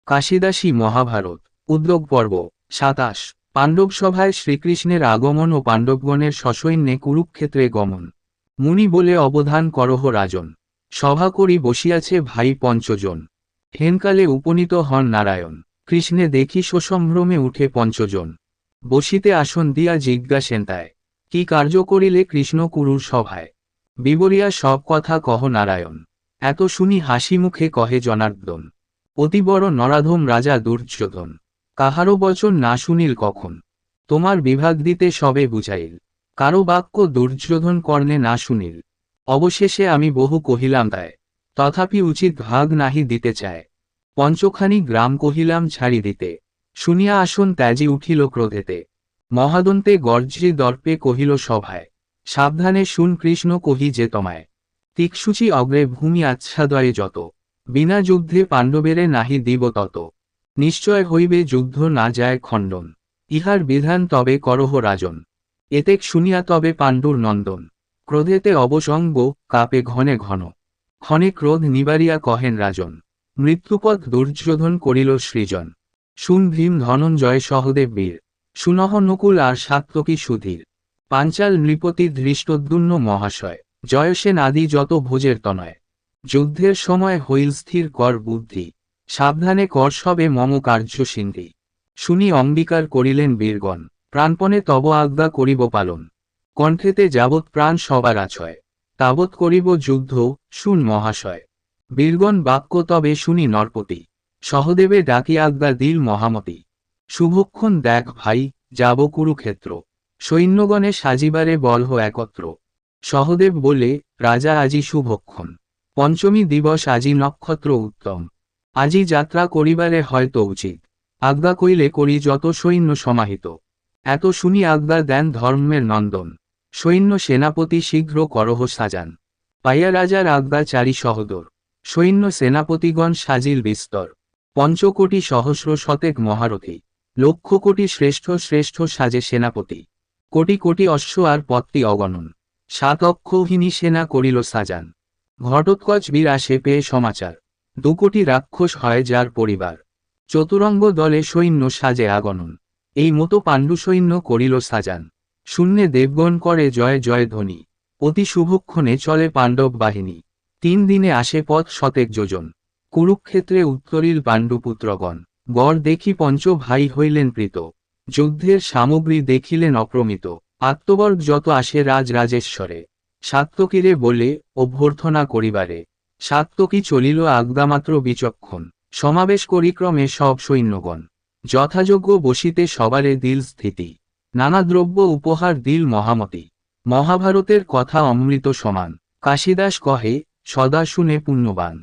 কাশিদাসী মহাভারত উদ্যোগ পর্ব ২৭ পাণ্ডব সভায় শ্রীকৃষ্ণের আগমন ও পাণ্ডবগণের সসৈন্যে কুরুক্ষেত্রে গমন। মুনি বলে অবধান করহ রাজন, সভা করি বসিয়াছে ভাই পঞ্চজন। হেনকালে উপনীত হন নারায়ণ, কৃষ্ণে দেখি সসম্ভ্রমে উঠে পঞ্চজন। বসিতে আসন দিয়া জিজ্ঞাসেন তায়, কি কার্য করিলে কৃষ্ণ কুরুর সভায়? বিবরিয়া সব কথা কহ নারায়ণ, এত শুনি হাসি মুখে কহে জনার্দন। অতি বড় নরাধম রাজা দুর্যোধন, কাহারও বচন না শুনিল কখন। তোমার বিভাগ দিতে সবে বুঝাইল, কারো বাক্য দুর্যোধন কর্ণে না শুনিল। অবশেষে আমি বহু কহিলাম তাই, তথাপি উচিত ভাগ নাহি দিতে চায়। পঞ্চখানি গ্রাম কহিলাম ছাড়ি দিতে, শুনিয়া আসন ত্যাজি উঠিল ক্রোধেতে। মহাদন্তে গর্জি দর্পে কহিল সভায়, সাবধানে শুন কৃষ্ণ কহি যে তোমায়। তিক্সূচি অগ্রে ভূমি আচ্ছাদয়ে যত, বিনা যুদ্ধে পাণ্ডবেরে নাহি দিব তত। নিশ্চয় হইবে যুদ্ধ না যায় খণ্ডন, ইহার বিধান তবে করহ রাজন। এতেক শুনিয়া তবে পাণ্ডুর নন্দন, ক্রোধেতে অবসঙ্গ কাপে ঘনে ঘন। ক্ষণে ক্রোধ নিবারিয়া কহেন রাজন, মৃত্যুপথ দুর্যোধন করিল সৃজন। শুন ভীম ধনঞ্জয় সহদেব বীর, শুনহ নকুল আর সাত্তকী সুধীর। পাঞ্চাল নৃপতি ধৃষ্টদ্যুম্ন মহাশয়, জয়সেন আদি যত ভোজের তনয়। যুদ্ধের সময় হইল স্থির কর বুদ্ধি, সাবধানে কর সবে মম কার্য সিন্ধি। শুনি অঙ্গীকার করিলেন বীরগণ, প্রাণপণে তব আজ্ঞা করিব পালন। কণ্ঠেতে যাবৎ প্রাণ সবার আছয়, তাবৎ করিব যুদ্ধ, শুন মহাশয়। বীরগণ বাক্য তবে শুনি নরপতি, সহদেবে ডাকি আজ্ঞা দিল মহামতি। শুভক্ষণ দেখ ভাই, যাব কুরুক্ষেত্র, সৈন্যগণে সাজিবারে বলহ একত্র। সহদেব বলে, রাজা আজি শুভক্ষণ, পঞ্চমী দিবস আজি নক্ষত্র উত্তম। আজি যাত্রা করিবারে হয়তো উচিত, আজ্ঞা কইলে করি যত সৈন্য সমাহিত। এত শুনি আজ্ঞা দেন ধর্মের নন্দন, সৈন্য সেনাপতি শীঘ্র করহ সাজান। পাইয়া রাজার আজ্ঞা চারি সহদর, সৈন্য সেনাপতিগণ সাজিল বিস্তর। পঞ্চকোটি সহস্র শতেক মহারথী, লক্ষ কোটি শ্রেষ্ঠ শ্রেষ্ঠ সাজে সেনাপতি। কোটি কোটি অশ্ব আর পত্তি অগণন, ৭ অক্ষৌহিনী সেনা করিল সাজান। ঘটোৎকচ বীর আসে পেয়ে সমাচার, ২ কোটি রাক্ষস হয় যার পরিবার। চতুরঙ্গ দলে সৈন্য সাজে আগণন, এই মতো পাণ্ডু সৈন্য করিল সাজান। শূন্যে দেবগণ করে জয় জয় ধ্বনি, অতি শুভক্ষণে চলে পাণ্ডব বাহিনী। ৩ দিনে আসে পথ শতেক যোজন, কুরুক্ষেত্রে উত্তরিল পাণ্ডুপুত্রগণ। গড় দেখি পঞ্চ ভাই হইলেন প্রীত, যুদ্ধের সামগ্রী দেখিলেন অপ্রমিত। আত্মবর্গ যত আসে রাজ রাজেশ্বরে, সাত্তকীরে বলে অভ্যর্থনা করিবারে। সাত্তকী চলিল আজ্ঞামাত্র বিচক্ষণ, সমাবেশ করি ক্রমে সব সৈন্যগণ। যথাযোগ্য বসিতে সবারে দিল স্থিতি, নানা দ্রব্য উপহার দিল মহামতি। মহাভারতের কথা অমৃত সমান, কাশিদাস কহে সদা শুনে পুণ্যবান।